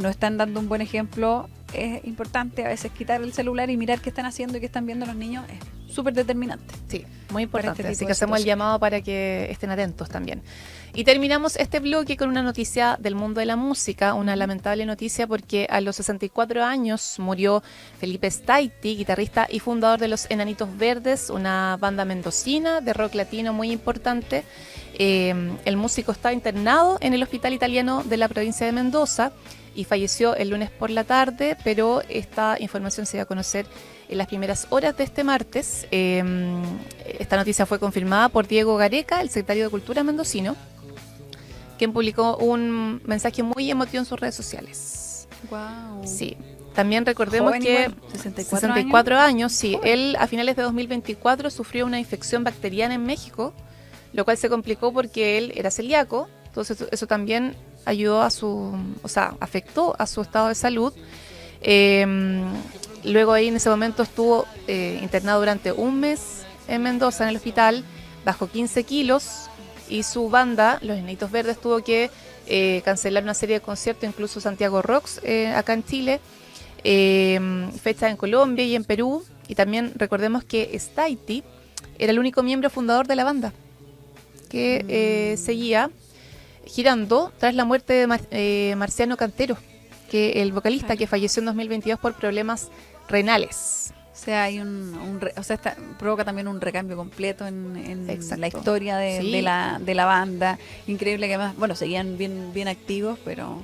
no están dando un buen ejemplo, es importante a veces quitar el celular y mirar qué están haciendo y qué están viendo los niños. Es súper determinante. Sí, muy importante. este Así tipo que de hacemos el situaciones. llamado para que estén atentos también. Y terminamos este bloque con una noticia del mundo de la música, una lamentable noticia porque a los 64 años murió Felipe Staiti, guitarrista y fundador de Los Enanitos Verdes, una banda mendocina de rock latino muy importante. El músico está internado en el hospital italiano de la provincia de Mendoza y falleció el lunes por la tarde, pero esta información se dio a conocer en las primeras horas de este martes. Esta noticia fue confirmada por Diego Gareca, el secretario de Cultura mendocino, quien publicó un mensaje muy emotivo en sus redes sociales. Wow. Sí. También recordemos Joven que igual, 64 años, sí. Él a finales de 2024 sufrió una infección bacteriana en México, lo cual se complicó porque él era celíaco, entonces eso también ayudó afectó a su estado de salud. Luego ahí en ese momento estuvo internado durante un mes en Mendoza, en el hospital, bajó 15 kilos y su banda, Los Enanitos Verdes, tuvo que cancelar una serie de conciertos, incluso Santiago Rocks acá en Chile, fechas en Colombia y en Perú. Y también recordemos que Staiti era el único miembro fundador de la banda que seguía girando tras la muerte de Marciano Cantero, que el vocalista que falleció en 2022 por problemas renales. O sea, hay provoca también un recambio completo en la historia de la banda. Increíble que además, bueno, seguían bien activos, pero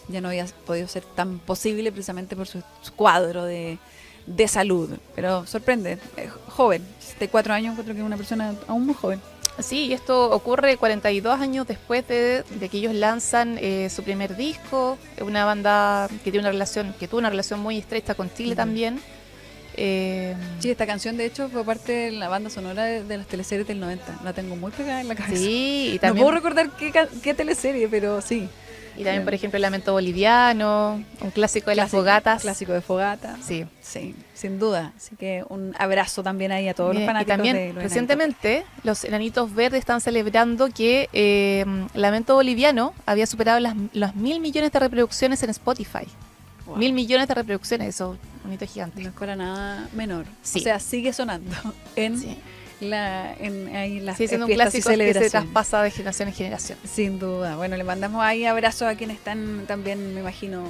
ya no había podido ser tan posible precisamente por su cuadro de salud. Pero sorprende, joven, 64 años, creo que es una persona aún muy joven. Sí, y esto ocurre 42 años después de que ellos lanzan su primer disco, una banda que tuvo una relación muy estrecha con Chile también. Sí, esta canción de hecho fue parte de la banda sonora de las teleseries del 90. La tengo muy pegada en la cabeza. Sí, y también, no puedo recordar qué teleserie, pero sí. Y también, por ejemplo, El Lamento Boliviano, un clásico de las fogatas. Clásico de fogata. Sí. Sí, sin duda. Así que un abrazo también ahí a todos los fanáticos. Y también, de los recientemente, los Enanitos Verdes están celebrando que Lamento Boliviano había superado las 1.000 millones de reproducciones en Spotify. Wow. 1.000 millones de reproducciones, eso, un hito gigante. No es para nada menor. Sí. O sea, sigue sonando en... Sí. en las siendo un fiestas clásico y que se celebraciones. traspasa de generación en generación. Sin duda. Bueno, le mandamos ahí abrazos a quienes están también, me imagino,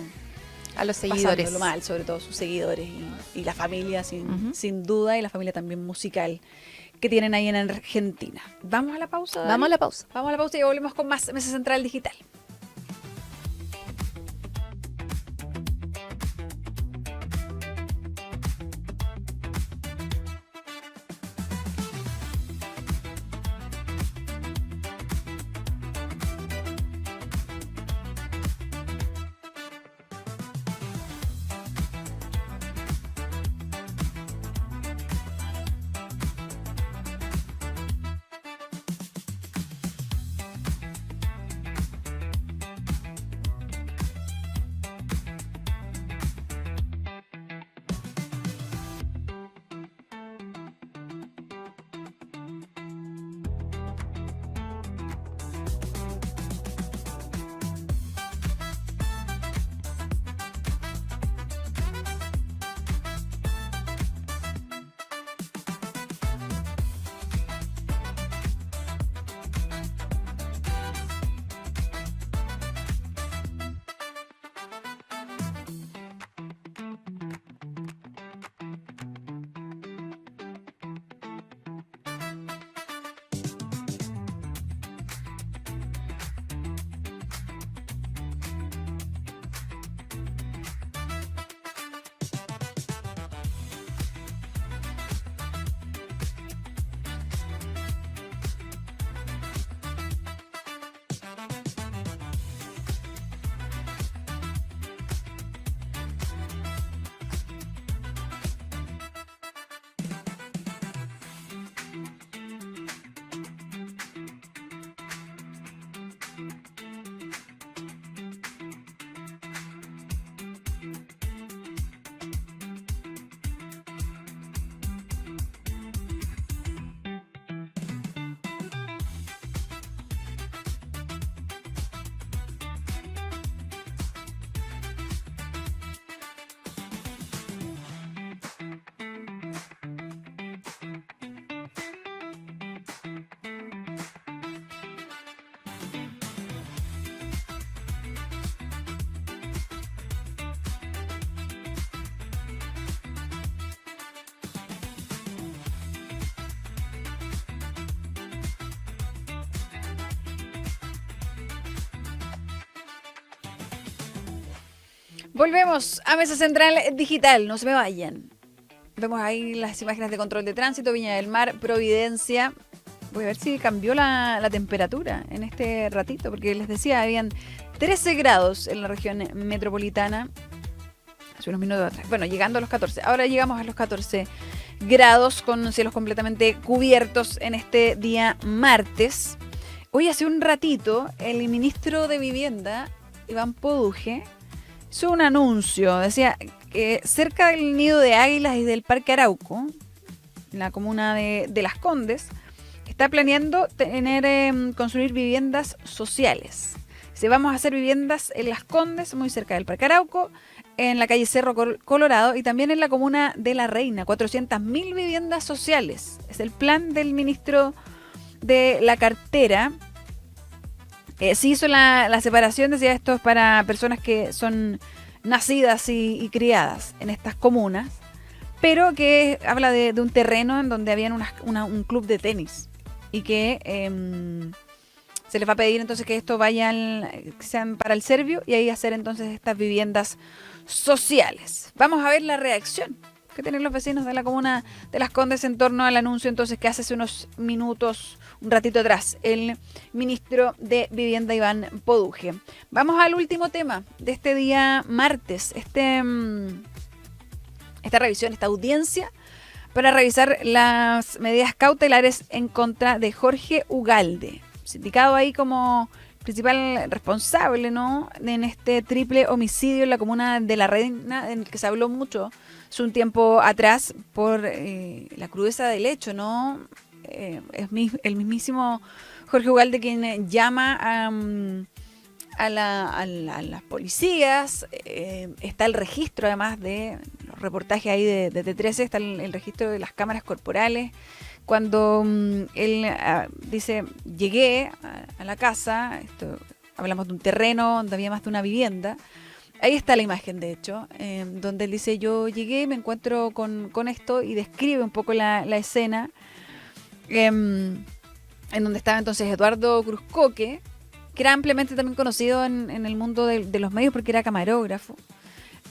a los seguidores. Pasándolo mal, sobre todo sus seguidores y la familia, sin duda, y la familia también musical que tienen ahí en Argentina. ¿Vamos a la pausa? Dani? Vamos a la pausa. Vamos a la pausa y volvemos con más Mesa Central Digital. Volvemos a Mesa Central Digital, no se me vayan. Vemos ahí las imágenes de control de tránsito, Viña del Mar, Providencia. Voy a ver si cambió la temperatura en este ratito, porque les decía, habían 13 grados en la región metropolitana hace unos minutos atrás. Bueno, llegando a los 14. Ahora llegamos a los 14 grados con cielos completamente cubiertos en este día martes. Hoy hace un ratito el ministro de Vivienda, Iván Poduje, hizo un anuncio. Decía que cerca del Nido de Águilas y del Parque Arauco, en la comuna de Las Condes, está planeando construir viviendas sociales. Dice, vamos a hacer viviendas en Las Condes, muy cerca del Parque Arauco, en la calle Cerro Colorado y también en la comuna de La Reina, 400.000 viviendas sociales. Es el plan del ministro de la cartera. Se hizo la separación, decía, esto es para personas que son nacidas y criadas en estas comunas, pero que habla de un terreno en donde había un club de tenis y que se les va a pedir entonces que esto que sean para el Servio y ahí hacer entonces estas viviendas sociales. Vamos a ver la reacción que tienen los vecinos de la comuna de Las Condes en torno al anuncio entonces que hace unos minutos, un ratito atrás, el ministro de Vivienda Iván Poduje. Vamos al último tema de este día martes, esta revisión, esta audiencia para revisar las medidas cautelares en contra de Jorge Ugalde, indicado ahí como principal responsable, ¿no?, en este triple homicidio en la comuna de La Reina, en el que se habló mucho hace un tiempo atrás por la crudeza del hecho, ¿no? Es el mismísimo Jorge Ugalde quien llama a las policías. Está el registro, además de los reportajes ahí de T13, está el registro de las cámaras corporales. Cuando él dice, llegué a la casa, hablamos de un terreno donde había más de una vivienda, ahí está la imagen de hecho, donde él dice, yo llegué, me encuentro con esto y describe un poco la escena, en donde estaba entonces Eduardo Cruzcoque, que era ampliamente también conocido en el mundo de los medios porque era camarógrafo.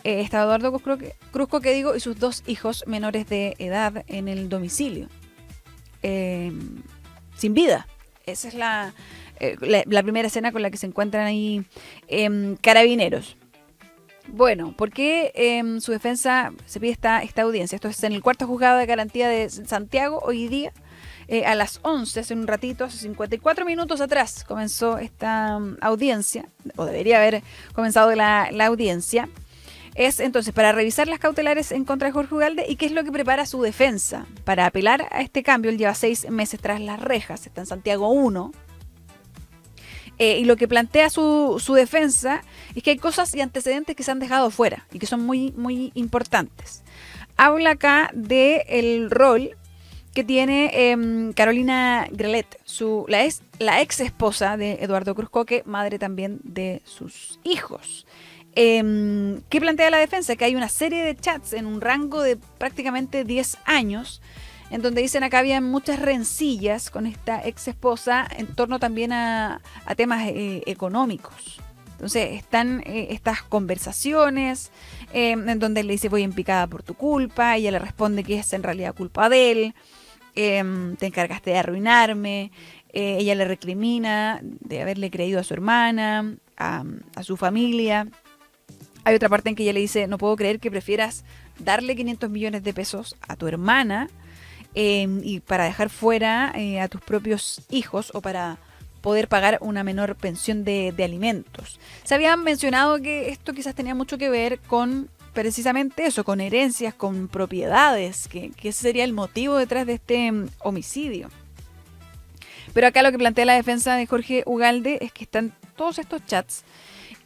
Estaba Eduardo Cruzcoque, y sus 2 hijos menores de edad en el domicilio. Sin vida. Esa es la primera escena con la que se encuentran ahí carabineros. Bueno, ¿por qué su defensa se pide esta audiencia? Esto es en el 4º juzgado de garantía de Santiago, hoy día a las 11, hace un ratito, hace 54 minutos atrás comenzó esta audiencia, o debería haber comenzado la audiencia. Es entonces para revisar las cautelares en contra de Jorge Ugalde y qué es lo que prepara su defensa para apelar a este cambio. Él lleva 6 meses tras las rejas, está en Santiago 1. Y lo que plantea su defensa es que hay cosas y antecedentes que se han dejado fuera y que son muy, muy importantes. Habla acá del rol que tiene Carolina Grelet, la ex esposa de Eduardo Cruzcoque, madre también de sus hijos. ¿Qué plantea la defensa? Que hay una serie de chats en un rango de prácticamente 10 años, en donde dicen acá había muchas rencillas con esta ex esposa en torno también a temas económicos. Entonces están estas conversaciones en donde él le dice voy en picada por tu culpa, y ella le responde que es en realidad culpa de él, te encargaste de arruinarme. Ella le recrimina de haberle creído a su hermana, a su familia. Hay otra parte en que ella le dice, no puedo creer que prefieras darle 500 millones de pesos a tu hermana y para dejar fuera a tus propios hijos o para poder pagar una menor pensión de alimentos. Se había mencionado que esto quizás tenía mucho que ver con precisamente eso, con herencias, con propiedades, que ese sería el motivo detrás de este homicidio. Pero acá lo que plantea la defensa de Jorge Ugalde es que están todos estos chats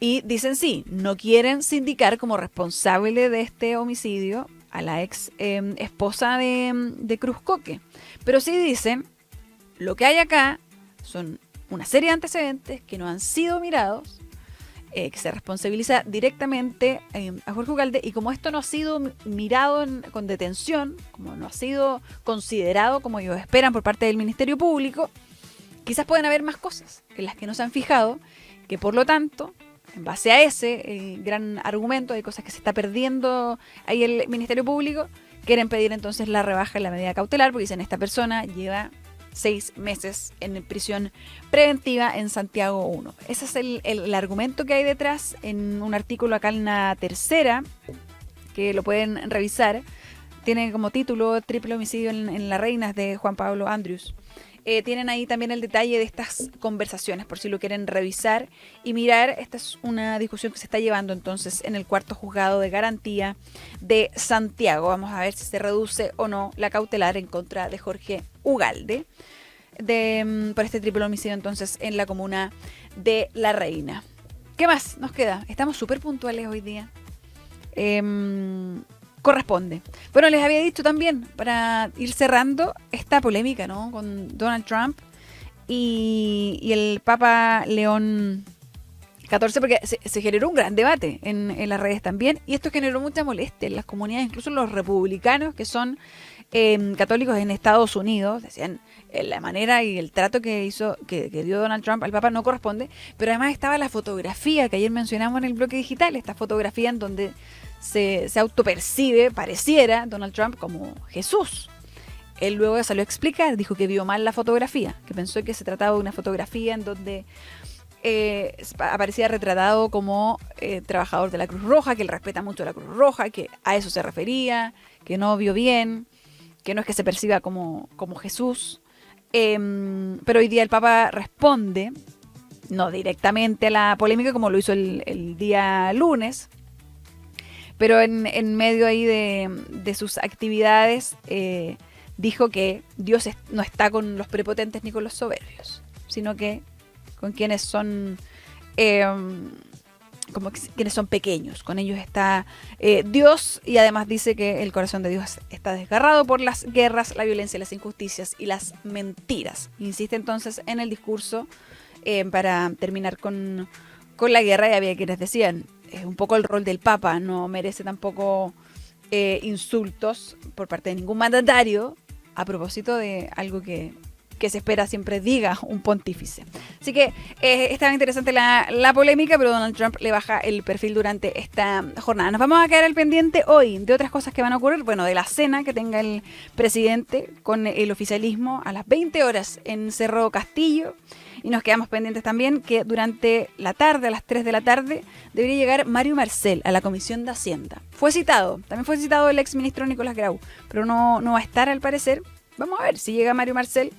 y dicen sí, no quieren sindicar como responsable de este homicidio a la ex esposa de Cruzcoque. Pero sí dicen, lo que hay acá son una serie de antecedentes que no han sido mirados, que se responsabiliza directamente a Jorge Ugalde, y como esto no ha sido mirado con detención, como no ha sido considerado como ellos esperan por parte del Ministerio Público, quizás pueden haber más cosas en las que no se han fijado, que por lo tanto en base a ese gran argumento, hay cosas que se está perdiendo ahí el Ministerio Público, quieren pedir entonces la rebaja en la medida cautelar, porque dicen, esta persona lleva 6 meses en prisión preventiva en Santiago 1. Ese es el argumento que hay detrás en un artículo acá en la Tercera, que lo pueden revisar. Tiene como título Triple homicidio en La Reina, de Juan Pablo Andrews. Tienen ahí también el detalle de estas conversaciones, por si lo quieren revisar y mirar. Esta es una discusión que se está llevando entonces en el cuarto juzgado de garantía de Santiago. Vamos a ver si se reduce o no la cautelar en contra de Jorge Ugalde por este triple homicidio entonces en la comuna de La Reina. ¿Qué más nos queda? Estamos súper puntuales hoy día. Corresponde. Bueno, les había dicho también, para ir cerrando, esta polémica, ¿no?, con Donald Trump y el Papa León XIV, porque se generó un gran debate en las redes también, y esto generó mucha molestia en las comunidades, incluso los republicanos que son católicos en Estados Unidos, decían la manera y el trato que dio Donald Trump al Papa no corresponde, pero además estaba la fotografía que ayer mencionamos en el bloque digital, esta fotografía en donde se autopercibe, pareciera, Donald Trump como Jesús. Él luego salió a explicar, dijo que vio mal la fotografía, que pensó que se trataba de una fotografía en donde aparecía retratado como trabajador de la Cruz Roja, que él respeta mucho la Cruz Roja, que a eso se refería, que no vio bien, que no es que se perciba como Jesús. Pero hoy día el Papa responde, no directamente a la polémica como lo hizo el día lunes, pero en medio ahí de sus actividades dijo que Dios no está con los prepotentes ni con los soberbios, sino que con quienes son quienes son pequeños, con ellos está Dios, y además dice que el corazón de Dios está desgarrado por las guerras, la violencia, las injusticias y las mentiras. Insiste entonces en el discurso para terminar con la guerra, y había quienes decían, un poco el rol del Papa no merece tampoco insultos por parte de ningún mandatario a propósito de algo que se espera siempre diga un pontífice. Así que estaba interesante la polémica, pero Donald Trump le baja el perfil durante esta jornada. Nos vamos a quedar al pendiente hoy de otras cosas que van a ocurrir. Bueno, de la cena que tenga el presidente con el oficialismo a las 20 horas en Cerro Castillo. Y nos quedamos pendientes también que durante la tarde, a las 3 de la tarde, debería llegar Mario Marcel a la Comisión de Hacienda. También fue citado el exministro Nicolás Grau, pero no va a estar al parecer. Vamos a ver si llega Mario Marcel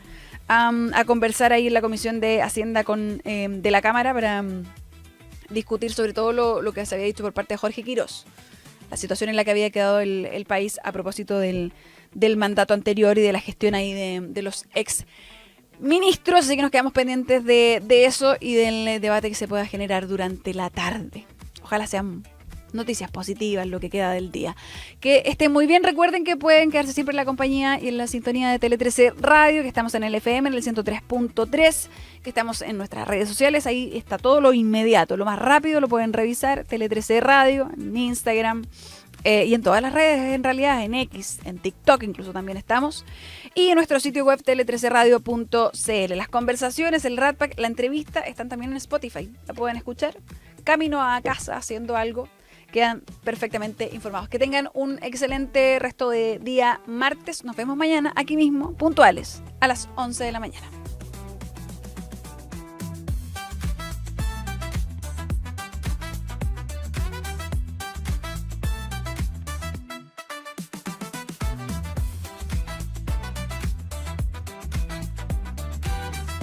a conversar ahí en la Comisión de Hacienda de la Cámara para discutir sobre todo lo que se había dicho por parte de Jorge Quirós, la situación en la que había quedado el país a propósito del mandato anterior y de la gestión ahí de los ex ministros. Así que nos quedamos pendientes de eso y del debate que se pueda generar durante la tarde. Ojalá sean noticias positivas lo que queda del día. Que estén muy bien. Recuerden que pueden quedarse siempre en la compañía y en la sintonía de Tele 13 Radio, que estamos en el FM, en el 103.3, que estamos en nuestras redes sociales. Ahí está todo lo inmediato, lo más rápido, lo pueden revisar. Tele 13 Radio, en Instagram y en todas las redes, en realidad, en X, en TikTok incluso también estamos. Y en nuestro sitio web tele13radio.cl. Las conversaciones, el Rat Pack, la entrevista están también en Spotify. La pueden escuchar camino a casa haciendo algo. Quedan perfectamente informados. Que tengan un excelente resto de día martes. Nos vemos mañana aquí mismo, puntuales, a las 11 de la mañana.